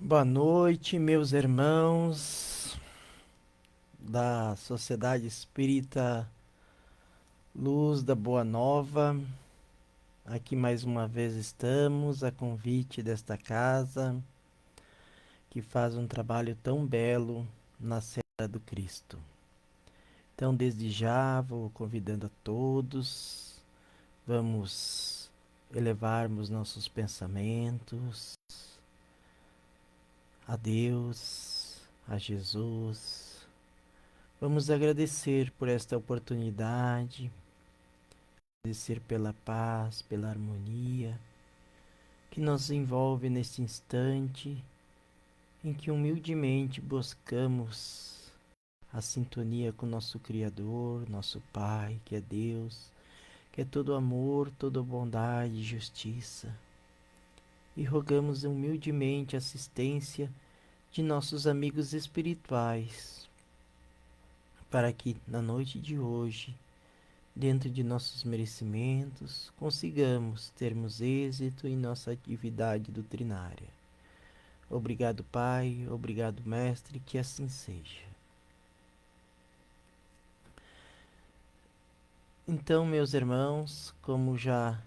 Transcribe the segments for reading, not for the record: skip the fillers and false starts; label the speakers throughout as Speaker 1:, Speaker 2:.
Speaker 1: Boa noite, meus irmãos da Sociedade Espírita Luz da Boa Nova. Aqui mais uma vez estamos a convite desta casa que faz um trabalho tão belo na Seara do Cristo. Então, desde já, vou convidando a todos, vamos elevarmos nossos pensamentos a Deus, a Jesus. Vamos agradecer por esta oportunidade, agradecer pela paz, pela harmonia que nos envolve neste instante em que humildemente buscamos a sintonia com nosso Criador, nosso Pai, que é Deus, que é todo amor, toda bondade e justiça. E rogamos humildemente a assistência de nossos amigos espirituais, para que na noite de hoje, dentro de nossos merecimentos, consigamos termos êxito em nossa atividade doutrinária. Obrigado, Pai, obrigado, Mestre, que assim seja. Então, meus irmãos, como já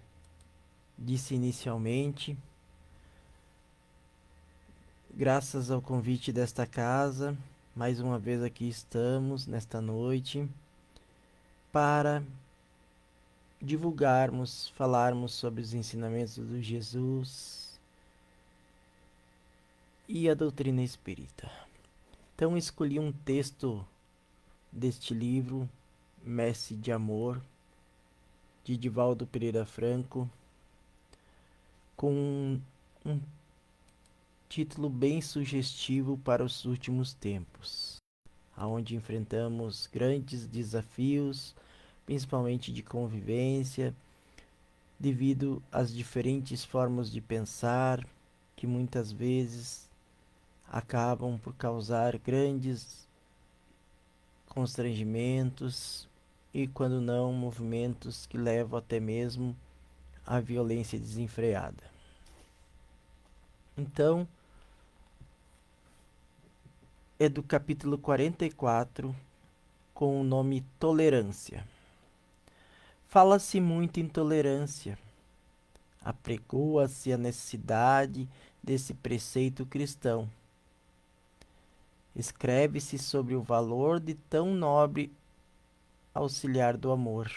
Speaker 1: disse inicialmente, graças ao convite desta casa, mais uma vez aqui estamos nesta noite para divulgarmos, falarmos sobre os ensinamentos do Jesus e a doutrina espírita. Então escolhi um texto deste livro, Messe de Amor, de Divaldo Pereira Franco, com um título bem sugestivo para os últimos tempos, onde enfrentamos grandes desafios, principalmente de convivência, devido às diferentes formas de pensar que muitas vezes acabam por causar grandes constrangimentos e, quando não, movimentos que levam até mesmo à violência desenfreada. Então, é do capítulo 44, com o nome Tolerância. Fala-se muito em tolerância. Apregoa-se a necessidade desse preceito cristão. Escreve-se sobre o valor de tão nobre auxiliar do amor.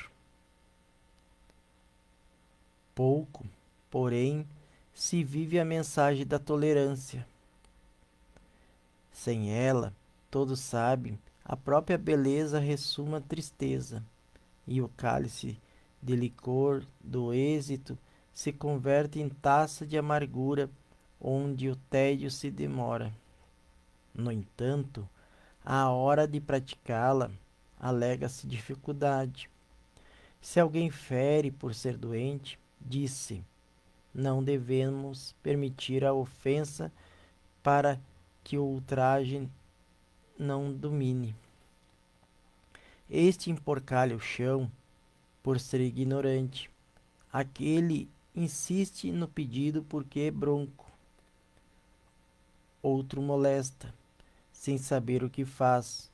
Speaker 1: Pouco, porém, se vive a mensagem da tolerância. Sem ela, todos sabem, a própria beleza ressuma tristeza, e o cálice de licor do êxito se converte em taça de amargura, onde o tédio se demora. No entanto, à hora de praticá-la, alega-se dificuldade. Se alguém fere por ser doente, disse, não devemos permitir a ofensa para que o ultraje não domine. Este emporcalha o chão por ser ignorante. Aquele insiste no pedido porque é bronco. Outro molesta, sem saber o que faz.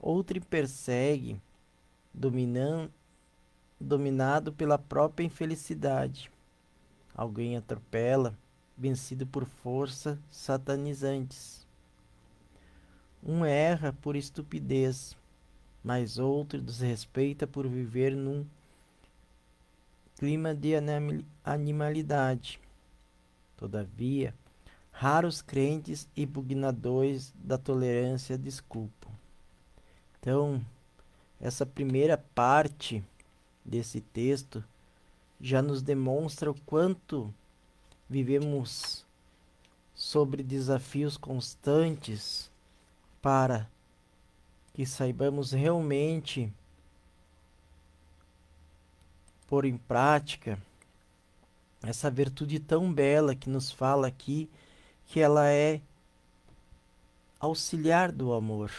Speaker 1: Outro persegue, dominado pela própria infelicidade. Alguém atropela, vencido por forças satanizantes. Um erra por estupidez, mas outro desrespeita por viver num clima de animalidade. Todavia, raros crentes e pugnadores da tolerância desculpam. Então, essa primeira parte desse texto já nos demonstra o quanto vivemos sobre desafios constantes para que saibamos realmente pôr em prática essa virtude tão bela que nos fala aqui, que ela é auxiliar do amor.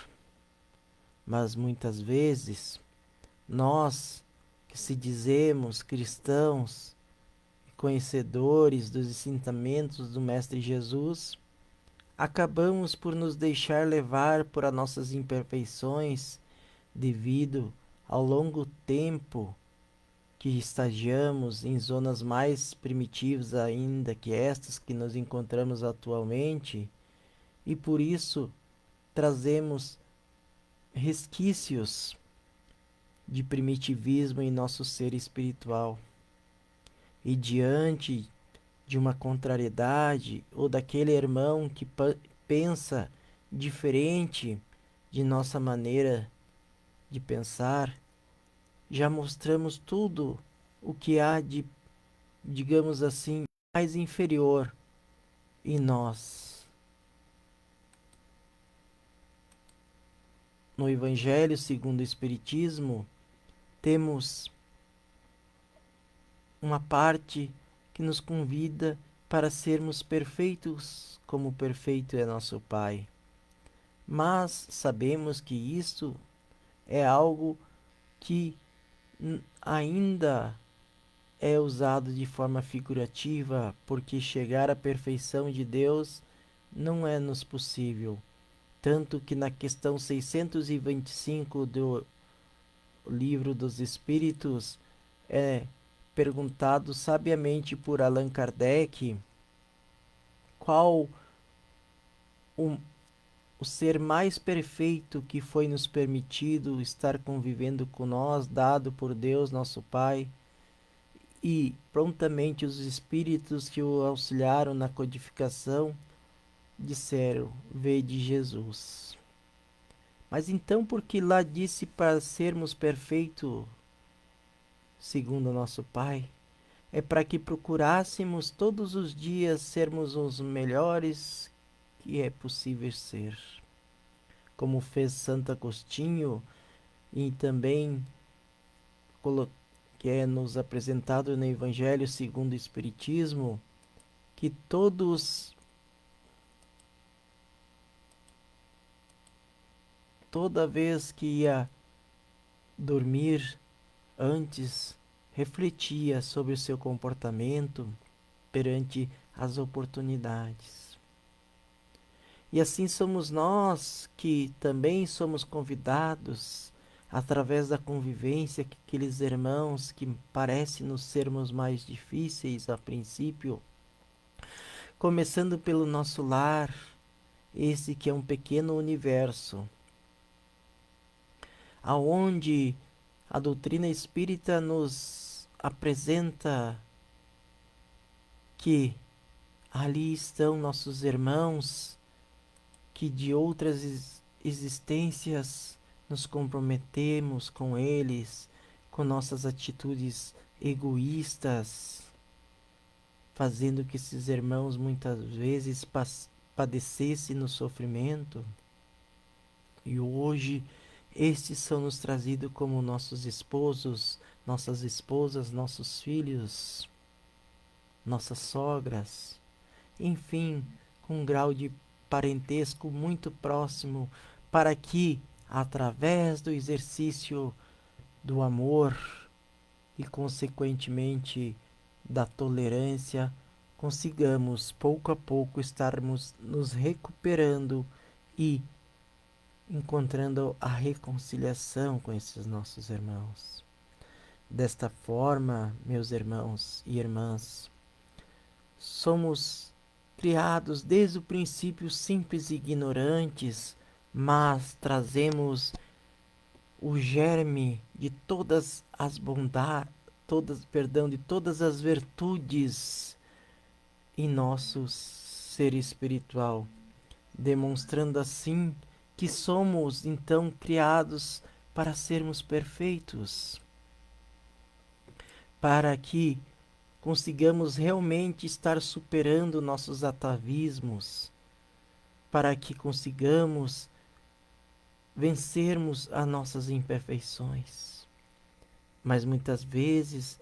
Speaker 1: Mas muitas vezes nós que se dizemos cristãos, conhecedores dos ensinamentos do Mestre Jesus, acabamos por nos deixar levar por as nossas imperfeições devido ao longo tempo que estagiamos em zonas mais primitivas ainda que estas que nos encontramos atualmente, e por isso trazemos resquícios de primitivismo em nosso ser espiritual. E diante de uma contrariedade ou daquele irmão que pensa diferente de nossa maneira de pensar, já mostramos tudo o que há de, digamos assim, mais inferior em nós. No Evangelho segundo o Espiritismo, temos uma parte que nos convida para sermos perfeitos como perfeito é nosso Pai. Mas sabemos que isto é algo que ainda é usado de forma figurativa, porque chegar à perfeição de Deus não é nos possível. Tanto que na questão 625 do Livro dos Espíritos é perguntado sabiamente por Allan Kardec qual o, o ser mais perfeito que foi nos permitido estar convivendo com nós, dado por Deus, nosso Pai, e prontamente os espíritos que o auxiliaram na codificação disseram: Vede Jesus. Mas então, por que lá disse para sermos perfeitos, segundo nosso Pai? É para que procurássemos todos os dias sermos os melhores que é possível ser. Como fez Santo Agostinho e também que é nos apresentado no Evangelho segundo o Espiritismo, que toda vez que ia dormir, antes refletia sobre o seu comportamento perante as oportunidades. E assim somos nós que também somos convidados, através da convivência, que aqueles irmãos que parecem nos sermos mais difíceis a princípio, começando pelo nosso lar, esse que é um pequeno universo, aonde a doutrina espírita nos apresenta que ali estão nossos irmãos que de outras existências nos comprometemos com eles, com nossas atitudes egoístas, fazendo que esses irmãos muitas vezes padecessem no sofrimento. E hoje estes são nos trazidos como nossos esposos, nossas esposas, nossos filhos, nossas sogras, enfim, com um grau de parentesco muito próximo, para que, através do exercício do amor e, consequentemente, da tolerância, consigamos pouco a pouco estarmos nos recuperando e encontrando a reconciliação com esses nossos irmãos. Desta forma, meus irmãos e irmãs, somos criados desde o princípio simples e ignorantes, mas trazemos o germe de todas as bondades, de todas as virtudes em nosso ser espiritual, demonstrando assim que somos então criados para sermos perfeitos, para que consigamos realmente estar superando nossos atavismos, para que consigamos vencermos as nossas imperfeições. Mas muitas vezes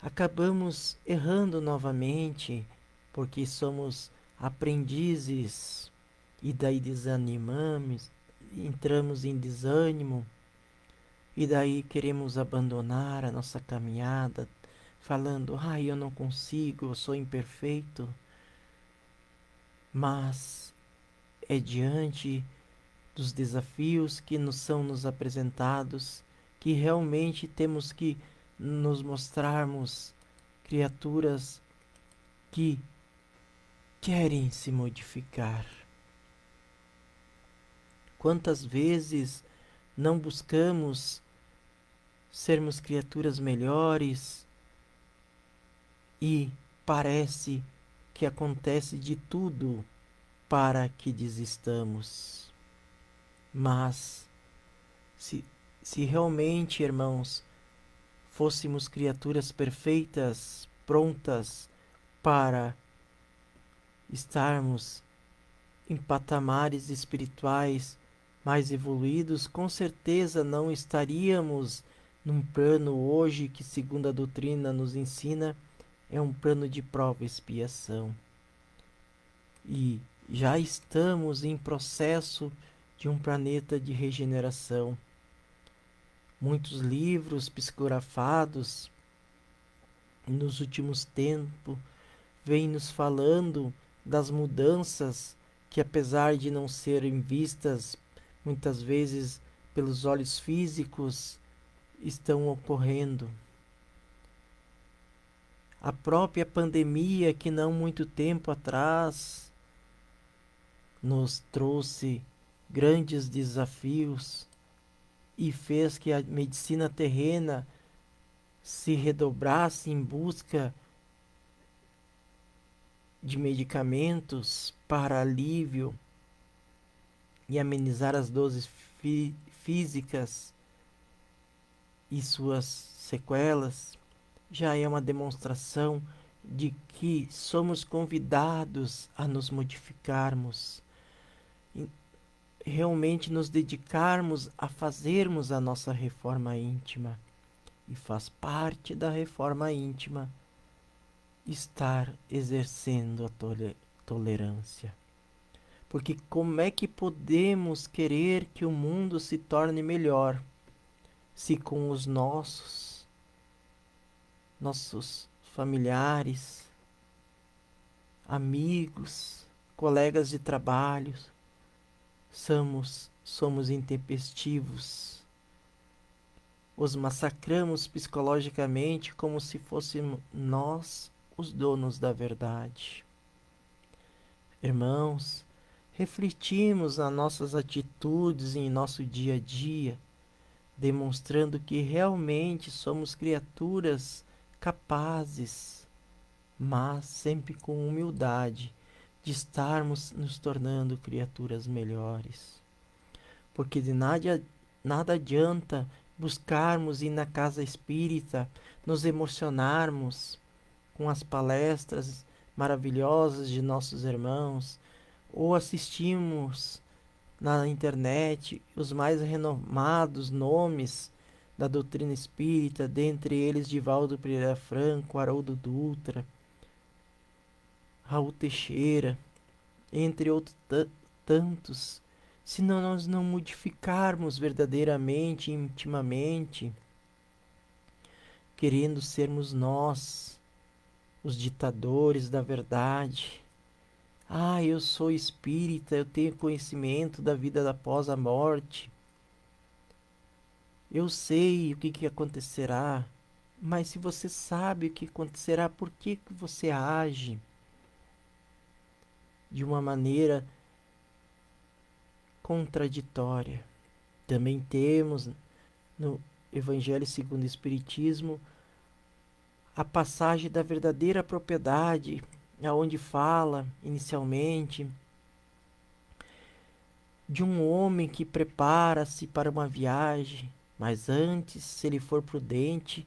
Speaker 1: acabamos errando novamente, porque somos aprendizes e daí desanimamos, entramos em desânimo e daí queremos abandonar a nossa caminhada, falando: "Ai, eu não consigo, eu sou imperfeito". Mas é diante dos desafios que nos apresentados que realmente temos que nos mostrarmos criaturas que querem se modificar. Quantas vezes não buscamos sermos criaturas melhores e parece que acontece de tudo para que desistamos. Mas se, se realmente, irmãos, fôssemos criaturas perfeitas, prontas para estarmos em patamares espirituais mais evoluídos, com certeza não estaríamos num plano hoje que, segundo a doutrina nos ensina, é um plano de prova e expiação. E já estamos em processo de um planeta de regeneração. Muitos livros psicografados nos últimos tempos vêm nos falando das mudanças que, apesar de não serem vistas muitas vezes pelos olhos físicos, estão ocorrendo. A própria pandemia, que não muito tempo atrás nos trouxe grandes desafios e fez que a medicina terrena se redobrasse em busca de medicamentos para alívio e amenizar as dores físicas e suas sequelas, já é uma demonstração de que somos convidados a nos modificarmos, realmente nos dedicarmos a fazermos a nossa reforma íntima. E faz parte da reforma íntima estar exercendo a tolerância. Porque como é que podemos querer que o mundo se torne melhor se com os nossos familiares, amigos, colegas de trabalho, somos intempestivos, os massacramos psicologicamente como se fôssemos nós os donos da verdade. Irmãos, refletimos nas nossas atitudes em nosso dia a dia, demonstrando que realmente somos criaturas capazes, mas sempre com humildade, de estarmos nos tornando criaturas melhores. Porque de nada adianta buscarmos ir na casa espírita, nos emocionarmos com as palestras maravilhosas de nossos irmãos, ou assistimos na internet os mais renomados nomes da doutrina espírita, dentre eles Divaldo Pereira Franco, Haroldo Dutra, Raul Teixeira, entre outros tantos, se nós não modificarmos verdadeiramente, intimamente, querendo sermos nós os ditadores da verdade. Ah, eu sou espírita, eu tenho conhecimento da vida após a morte. Eu sei o que acontecerá, mas se você sabe o que acontecerá, por que você age de uma maneira contraditória? Também temos no Evangelho segundo o Espiritismo a passagem da verdadeira propriedade, aonde fala inicialmente de um homem que prepara-se para uma viagem, mas antes, se ele for prudente,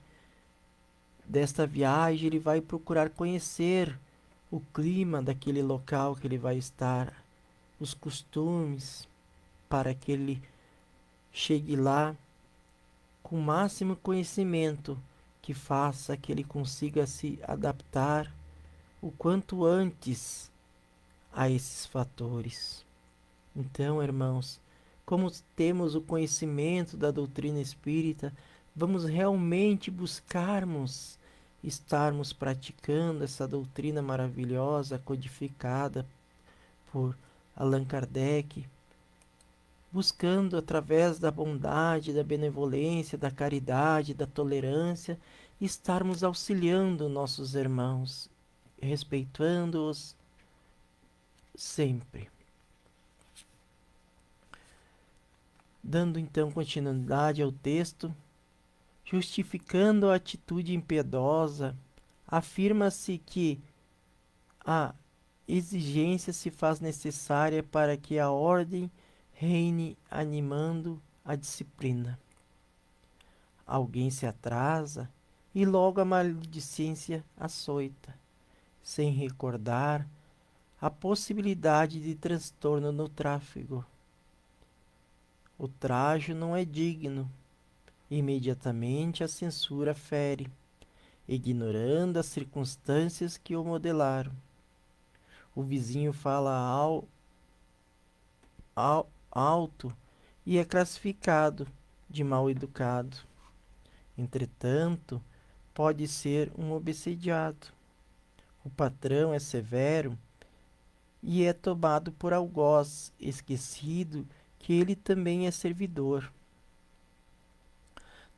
Speaker 1: desta viagem ele vai procurar conhecer o clima daquele local que ele vai estar, os costumes, para que ele chegue lá com o máximo conhecimento que faça que ele consiga se adaptar o quanto antes a esses fatores. Então, irmãos, como temos o conhecimento da doutrina espírita, vamos realmente buscarmos estarmos praticando essa doutrina maravilhosa codificada por Allan Kardec, buscando através da bondade, da benevolência, da caridade, da tolerância, estarmos auxiliando nossos irmãos, respeitando-os sempre. Dando então continuidade ao texto, justificando a atitude impiedosa, afirma-se que a exigência se faz necessária para que a ordem reine animando a disciplina. Alguém se atrasa e logo a maledicência açoita, sem recordar a possibilidade de transtorno no tráfego. O trajo não é digno. Imediatamente a censura fere, ignorando as circunstâncias que o modelaram. O vizinho fala alto e é classificado de mal educado. Entretanto, pode ser um obsediado. O patrão é severo e é tomado por algoz, esquecido que ele também é servidor.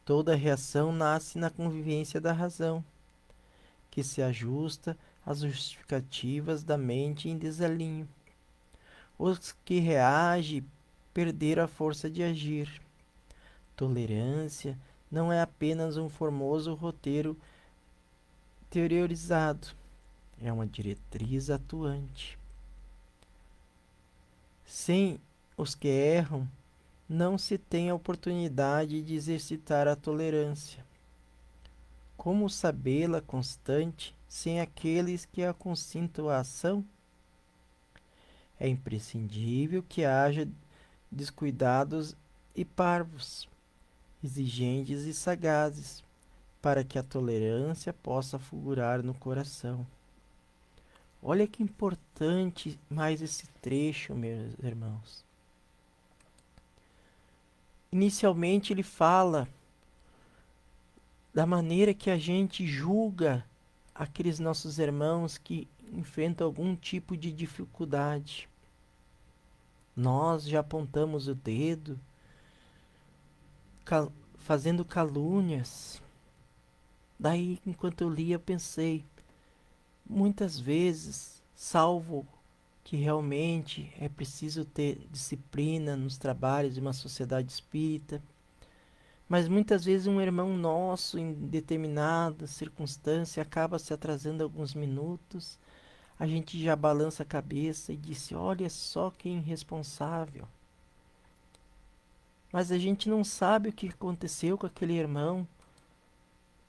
Speaker 1: Toda reação nasce na convivência da razão, que se ajusta às justificativas da mente em desalinho. Os que reagem perderam a força de agir. Tolerância não é apenas um formoso roteiro teorizado, é uma diretriz atuante. Sem os que erram, não se tem a oportunidade de exercitar a tolerância. Como sabê-la constante sem aqueles que a consintam a ação? É imprescindível que haja descuidados e parvos, exigentes e sagazes, para que a tolerância possa fulgurar no coração. Olha que importante mais esse trecho, meus irmãos. Inicialmente ele fala da maneira que a gente julga aqueles nossos irmãos que enfrentam algum tipo de dificuldade. Nós já apontamos o dedo, fazendo calúnias. Daí, enquanto eu lia, eu pensei, muitas vezes, salvo que realmente é preciso ter disciplina nos trabalhos de uma sociedade espírita, mas muitas vezes um irmão nosso, em determinada circunstância, acaba se atrasando alguns minutos, a gente já balança a cabeça e diz, olha só que irresponsável. Mas a gente não sabe o que aconteceu com aquele irmão,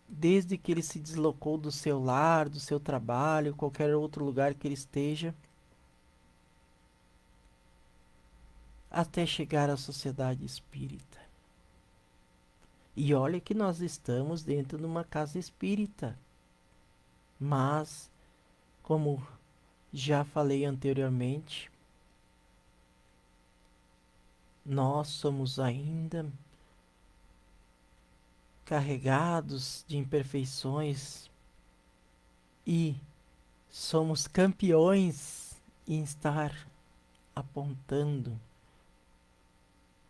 Speaker 1: desde que ele se deslocou do seu lar, do seu trabalho, qualquer outro lugar que ele esteja, até chegar à sociedade espírita. E olha que nós estamos dentro de uma casa espírita. Mas, como já falei anteriormente, nós somos ainda carregados de imperfeições e somos campeões em estar apontando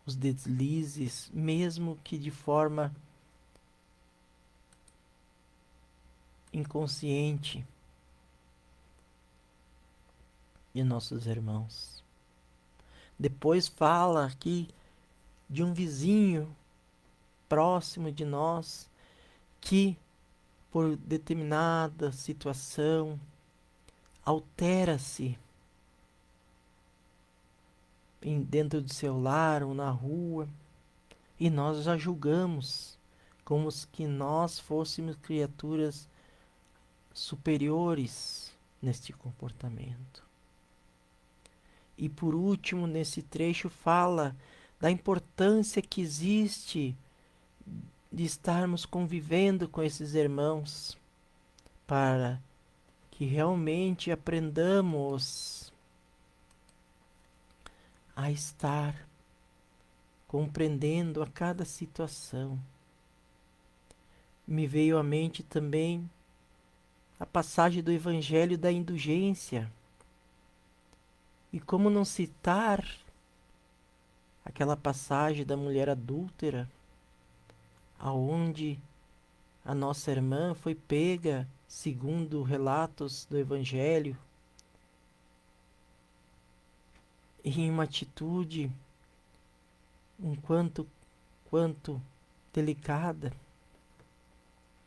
Speaker 1: os deslizes, mesmo que de forma inconsciente, de nossos irmãos. Depois fala aqui de um vizinho próximo de nós que, por determinada situação, altera-se dentro do seu lar ou na rua, e nós já julgamos como que nós fôssemos criaturas superiores neste comportamento. E por último, nesse trecho fala da importância que existe de estarmos convivendo com esses irmãos para que realmente aprendamos a estar compreendendo a cada situação. Me veio à mente também a passagem do Evangelho da Indulgência, E como não citar aquela passagem da mulher adúltera, aonde a nossa irmã foi pega, segundo relatos do Evangelho, em uma atitude um quanto delicada,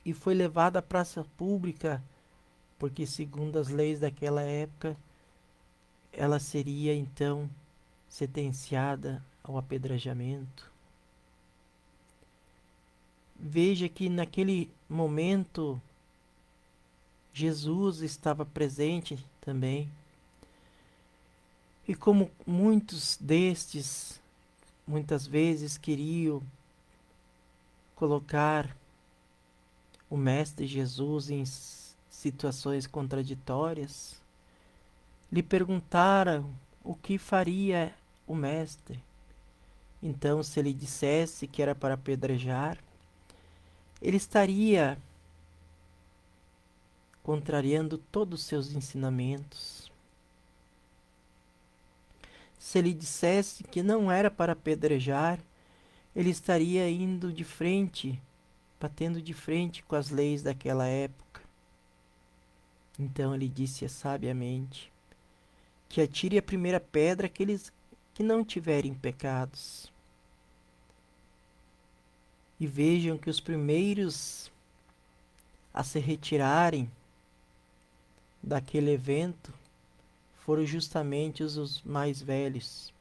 Speaker 1: e foi levada à praça pública, porque segundo as leis daquela época, ela seria então sentenciada ao apedrejamento. Veja que naquele momento Jesus estava presente também. E como muitos destes muitas vezes queriam colocar o Mestre Jesus em situações contraditórias, lhe perguntaram o que faria o Mestre. Então, se ele dissesse que era para apedrejar, ele estaria contrariando todos os seus ensinamentos. Se ele dissesse que não era para apedrejar, ele estaria indo de frente, batendo de frente com as leis daquela época. Então ele disse sabiamente que atire a primeira pedra aqueles que não tiverem pecados. E vejam que os primeiros a se retirarem daquele evento foram justamente os mais velhos.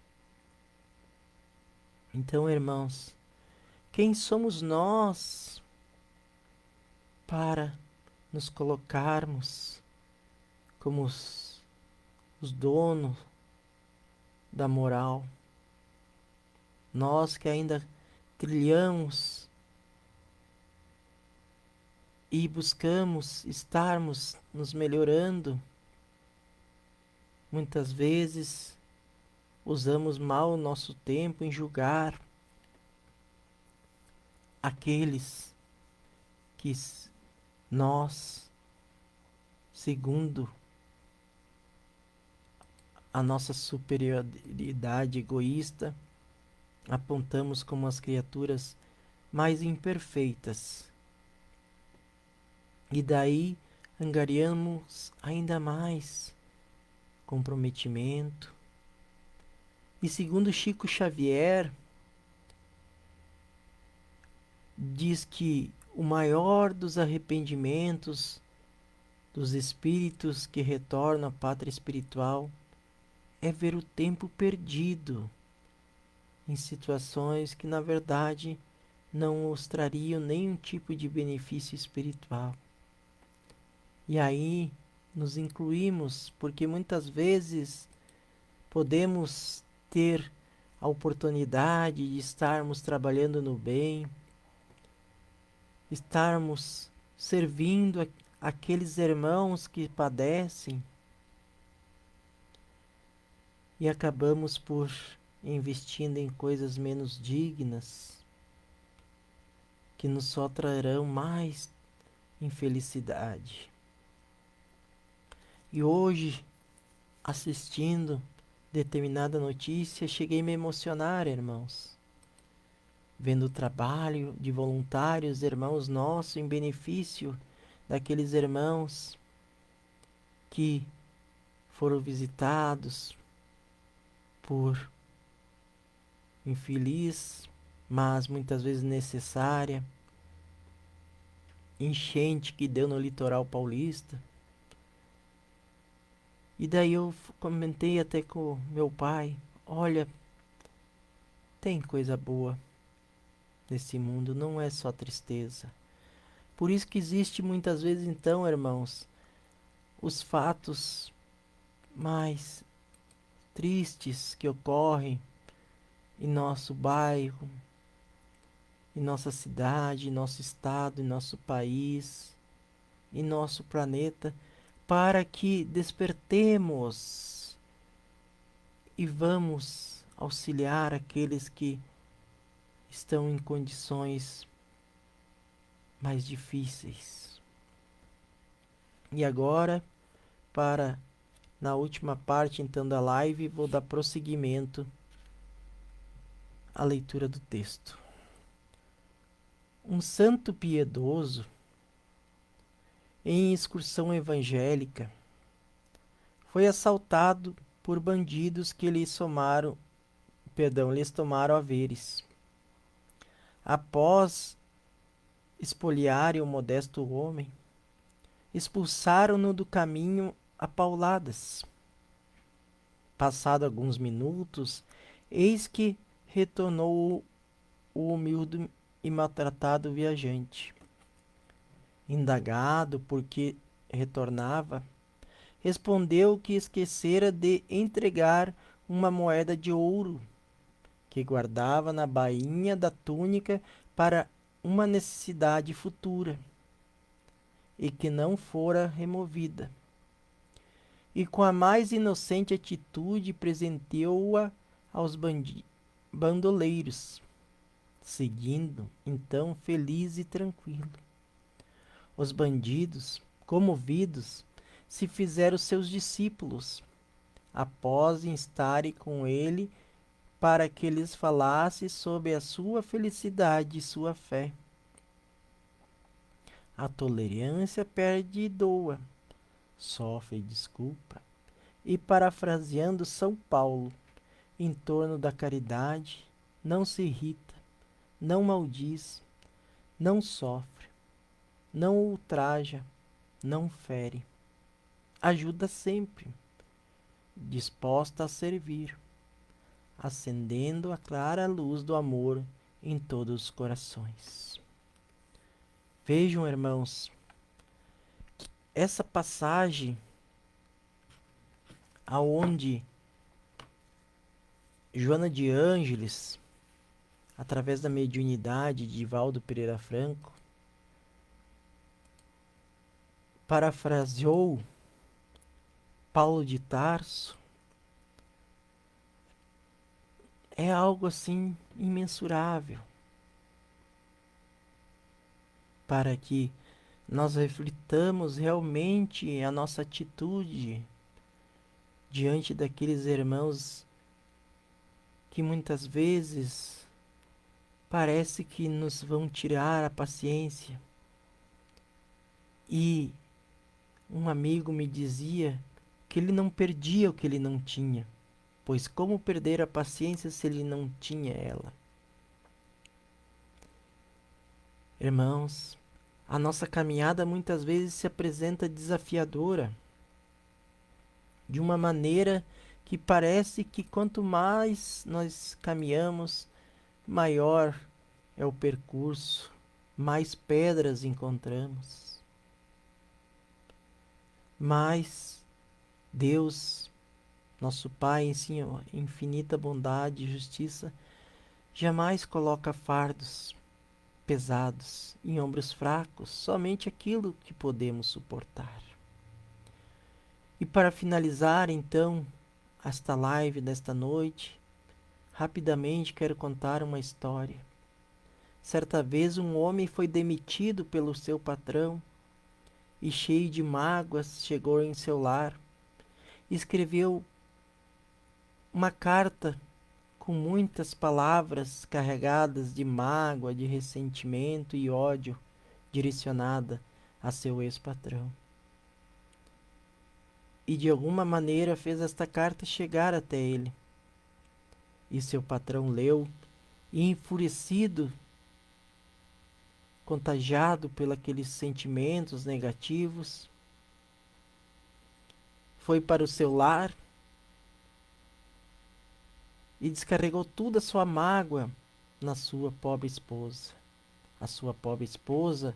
Speaker 1: Então, irmãos, quem somos nós para nos colocarmos como os donos da moral? Nós que ainda trilhamos e buscamos estarmos nos melhorando, muitas vezes usamos mal o nosso tempo em julgar aqueles que nós, segundo a nossa superioridade egoísta, apontamos como as criaturas mais imperfeitas. E daí angariamos ainda mais comprometimento. E segundo Chico Xavier, diz que o maior dos arrependimentos dos espíritos que retornam à pátria espiritual é ver o tempo perdido em situações que na verdade não os trariam nenhum tipo de benefício espiritual. E aí nos incluímos, porque muitas vezes podemos ter a oportunidade de estarmos trabalhando no bem, estarmos servindo aqueles irmãos que padecem, e acabamos por investindo em coisas menos dignas, que nos só trarão mais infelicidade. E hoje, assistindo determinada notícia, cheguei a me emocionar, irmãos, vendo o trabalho de voluntários, irmãos nossos, em benefício daqueles irmãos que foram visitados por infeliz, mas muitas vezes necessária, enchente que deu no litoral paulista. E daí eu comentei até com meu pai, olha, tem coisa boa nesse mundo, não é só tristeza. Por isso que existe muitas vezes então, irmãos, os fatos mais tristes que ocorrem em nosso bairro, em nossa cidade, em nosso estado, em nosso país, em nosso planeta, para que despertemos e vamos auxiliar aqueles que estão em condições mais difíceis. E agora, para na última parte então da live, vou dar prosseguimento à leitura do texto. Um santo piedoso, em excursão evangélica, foi assaltado por bandidos que lhes tomaram haveres. Após espoliarem o modesto homem, expulsaram-no do caminho a pauladas. Passado alguns minutos, eis que retornou o humilde e maltratado viajante. Indagado por que retornava, respondeu que esquecera de entregar uma moeda de ouro que guardava na bainha da túnica para uma necessidade futura, e que não fora removida. E com a mais inocente atitude presenteou-a aos bandoleiros, seguindo então feliz e tranquilo. Os bandidos, comovidos, se fizeram seus discípulos, após estarem com ele para que lhes falasse sobre a sua felicidade e sua fé. A tolerância perde e doa, sofre e desculpa. E parafraseando São Paulo, em torno da caridade, não se irrita, não maldiz, não sofre, não ultraja, não fere. Ajuda sempre, disposta a servir, acendendo a clara luz do amor em todos os corações. Vejam, irmãos, essa passagem aonde Joana de Ângeles, através da mediunidade de Divaldo Pereira Franco, parafraseou Paulo de Tarso, é algo assim imensurável, para que nós reflitamos realmente a nossa atitude diante daqueles irmãos que muitas vezes parece que nos vão tirar a paciência. E um amigo me dizia que ele não perdia o que ele não tinha, pois como perder a paciência se ele não tinha ela? Irmãos, a nossa caminhada muitas vezes se apresenta desafiadora, de uma maneira que parece que quanto mais nós caminhamos, maior é o percurso, mais pedras encontramos. Mas Deus, nosso Pai, em sua infinita bondade e justiça, jamais coloca fardos pesados em ombros fracos, somente aquilo que podemos suportar. E para finalizar, então, esta live desta noite, rapidamente quero contar uma história. Certa vez um homem foi demitido pelo seu patrão e, cheio de mágoas, chegou em seu lar e escreveu uma carta com muitas palavras carregadas de mágoa, de ressentimento e ódio, direcionada a seu ex-patrão. E de alguma maneira fez esta carta chegar até ele. E seu patrão leu e, enfurecido, contagiado pelos sentimentos negativos, foi para o seu lar e descarregou toda a sua mágoa na sua pobre esposa. A sua pobre esposa,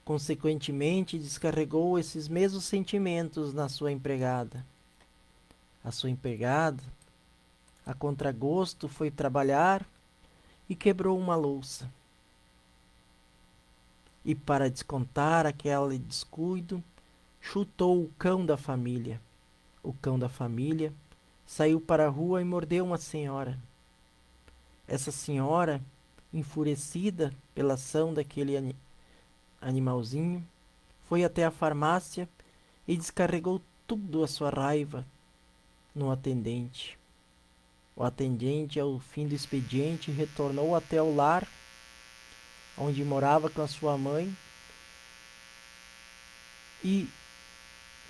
Speaker 1: consequentemente, descarregou esses mesmos sentimentos na sua empregada. A sua empregada, a contragosto, foi trabalhar e quebrou uma louça. E para descontar aquele descuido, chutou o cão da família. O cão da família saiu para a rua e mordeu uma senhora. Essa senhora, enfurecida pela ação daquele animalzinho, foi até a farmácia e descarregou tudo a sua raiva no atendente. O atendente, ao fim do expediente, retornou até o lar onde morava com a sua mãe e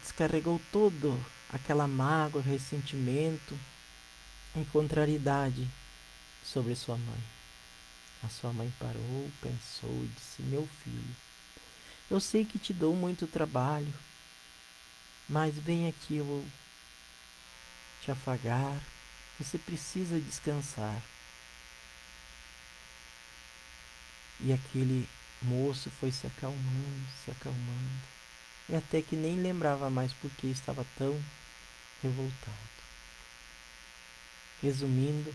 Speaker 1: descarregou todo aquela mágoa, ressentimento e contrariedade sobre sua mãe. A sua mãe parou, pensou e disse: meu filho, eu sei que te dou muito trabalho, mas vem aqui, eu vou te afagar. Você precisa descansar. E aquele moço foi se acalmando, se acalmando. E até que nem lembrava mais porque estava tão revoltado. Resumindo,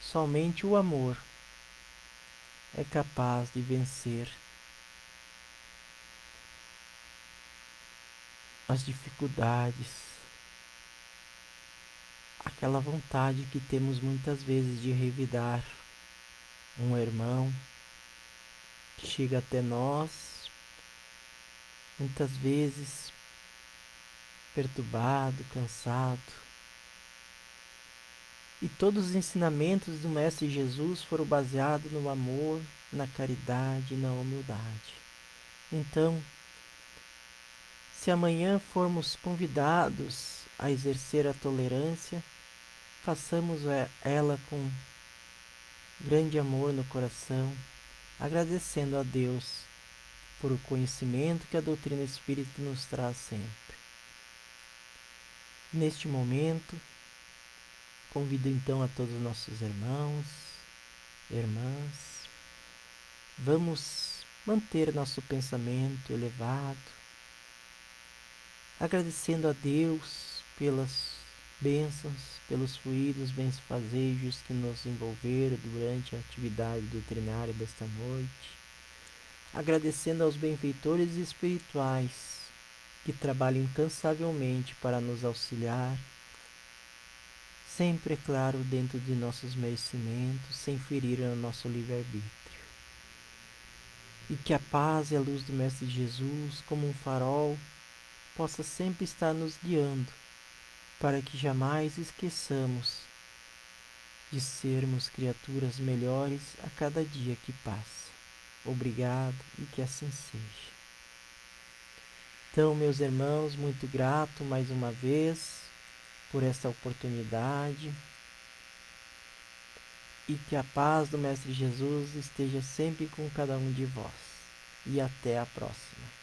Speaker 1: somente o amor é capaz de vencer as dificuldades, aquela vontade que temos muitas vezes de revidar um irmão que chega até nós, muitas vezes perturbado, cansado. E todos os ensinamentos do Mestre Jesus foram baseados no amor, na caridade e na humildade. Então, se amanhã formos convidados a exercer a tolerância, façamos ela com grande amor no coração, agradecendo a Deus por o conhecimento que a doutrina espírita nos traz sempre. Neste momento, convido então a todos os nossos irmãos, irmãs, vamos manter nosso pensamento elevado, agradecendo a Deus pelas bênçãos, pelos fluidos bem-fazejos que nos envolveram durante a atividade doutrinária desta noite, agradecendo aos benfeitores espirituais que trabalham incansavelmente para nos auxiliar, sempre, é claro, dentro de nossos merecimentos, sem ferir o nosso livre-arbítrio. E que a paz e a luz do Mestre Jesus, como um farol, possa sempre estar nos guiando, para que jamais esqueçamos de sermos criaturas melhores a cada dia que passa. Obrigado e que assim seja. Então, meus irmãos, muito grato mais uma vez por esta oportunidade e que a paz do Mestre Jesus esteja sempre com cada um de vós. E até a próxima.